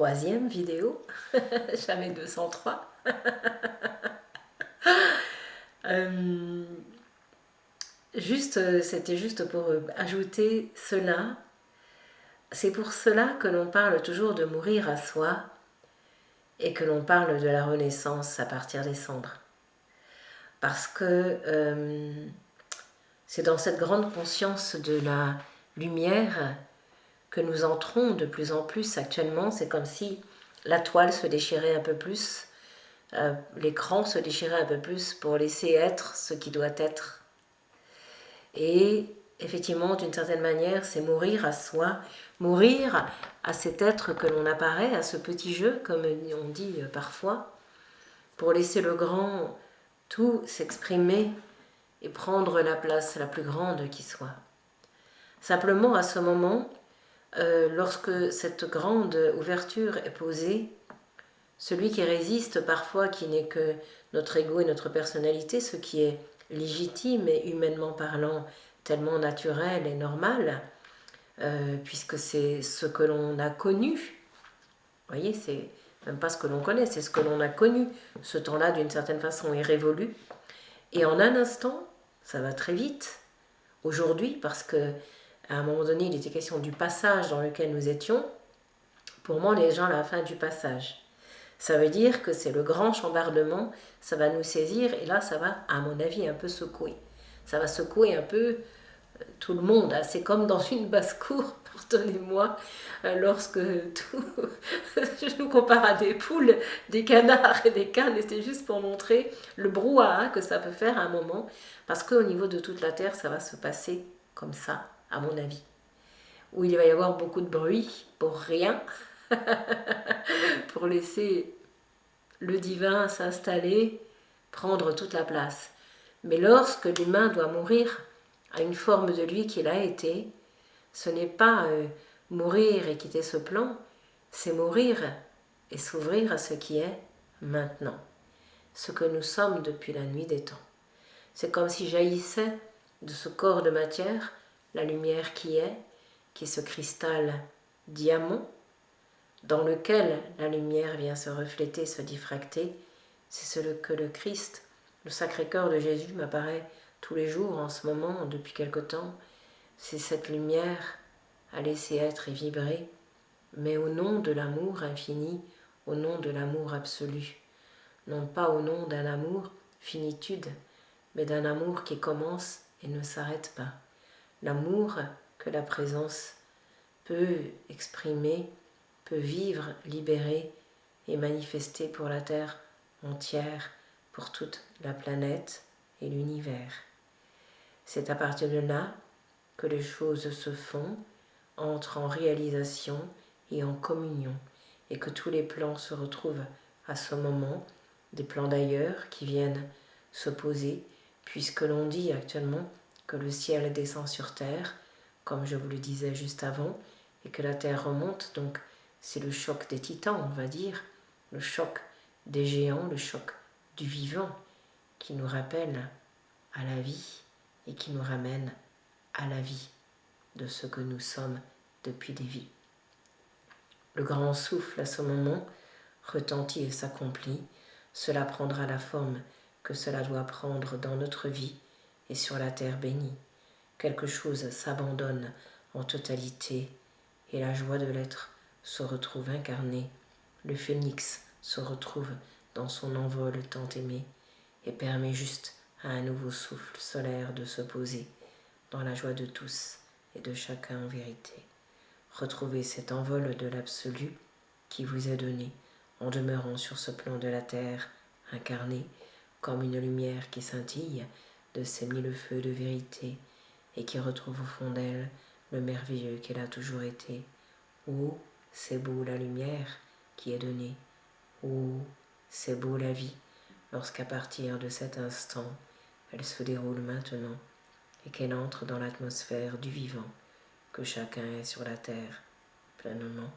troisième vidéo, jamais 203. C'était juste pour ajouter cela. C'est pour cela que l'on parle toujours de mourir à soi et que l'on parle de la renaissance à partir des cendres. Parce que c'est dans cette grande conscience de la lumière que nous entrons de plus en plus actuellement. C'est comme si la toile se déchirait un peu plus, l'écran se déchirait un peu plus pour laisser être ce qui doit être. Et effectivement, d'une certaine manière, c'est mourir à soi, mourir à cet être que l'on apparaît, à ce petit jeu, comme on dit parfois, pour laisser le grand tout s'exprimer et prendre la place la plus grande qui soit. Simplement, à ce moment, lorsque cette grande ouverture est posée, celui qui résiste parfois, qui n'est que notre ego et notre personnalité, ce qui est légitime et humainement parlant tellement naturel et normal, puisque c'est ce que l'on a connu. Vous voyez, c'est même pas ce que l'on connaît, c'est ce que l'on a connu. Ce temps-là, d'une certaine façon, est révolu. Et en un instant, ça va très vite, aujourd'hui, parce que à un moment donné, il était question du passage dans lequel nous étions. Pour moi, les gens à la fin du passage. Ça veut dire que c'est le grand chambardement, ça va nous saisir, et là, ça va, à mon avis, un peu secouer. Ça va secouer un peu tout le monde. C'est comme dans une basse-cour, pardonnez-moi, lorsque tout... je nous compare à des poules, des canards et des canes, et c'est juste pour montrer le brouhaha que ça peut faire à un moment, parce qu'au niveau de toute la Terre, ça va se passer comme ça, à mon avis. Où il va y avoir beaucoup de bruit pour rien, pour laisser le divin s'installer, prendre toute la place. Mais lorsque l'humain doit mourir à une forme de lui qu'il a été, ce n'est pas mourir et quitter ce plan, c'est mourir et s'ouvrir à ce qui est maintenant, ce que nous sommes depuis la nuit des temps. C'est comme si jaillissait de ce corps de matière la lumière qui est ce cristal diamant, dans lequel la lumière vient se refléter, se diffracter. C'est ce que le Christ, le Sacré-Cœur de Jésus, m'apparaît tous les jours en ce moment, depuis quelque temps. C'est cette lumière à laisser être et vibrer, mais au nom de l'amour infini, au nom de l'amour absolu. Non pas au nom d'un amour finitude, mais d'un amour qui commence et ne s'arrête pas. L'amour que la présence peut exprimer, peut vivre, libérer et manifester pour la Terre entière, pour toute la planète et l'univers. C'est à partir de là que les choses se font, entrent en réalisation et en communion, et que tous les plans se retrouvent à ce moment, des plans d'ailleurs qui viennent s'opposer, puisque l'on dit actuellement que le ciel descend sur terre, comme je vous le disais juste avant, et que la terre remonte, donc c'est le choc des titans, on va dire, le choc des géants, le choc du vivant, qui nous rappelle à la vie et qui nous ramène à la vie de ce que nous sommes depuis des vies. Le grand souffle à ce moment retentit et s'accomplit, cela prendra la forme que cela doit prendre dans notre vie et sur la terre bénie. Quelque chose s'abandonne en totalité et la joie de l'être se retrouve incarnée. Le phénix se retrouve dans son envol tant aimé et permet juste à un nouveau souffle solaire de se poser dans la joie de tous et de chacun en vérité. Retrouvez cet envol de l'absolu qui vous est donné en demeurant sur ce plan de la terre incarné comme une lumière qui scintille de ces mille feux de vérité et qui retrouve au fond d'elle le merveilleux qu'elle a toujours été. Oh, c'est beau la lumière qui est donnée. Oh, c'est beau la vie lorsqu'à partir de cet instant, elle se déroule maintenant et qu'elle entre dans l'atmosphère du vivant que chacun est sur la terre pleinement.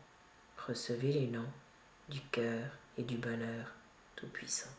Recevez l'élan du cœur et du bonheur tout-puissant.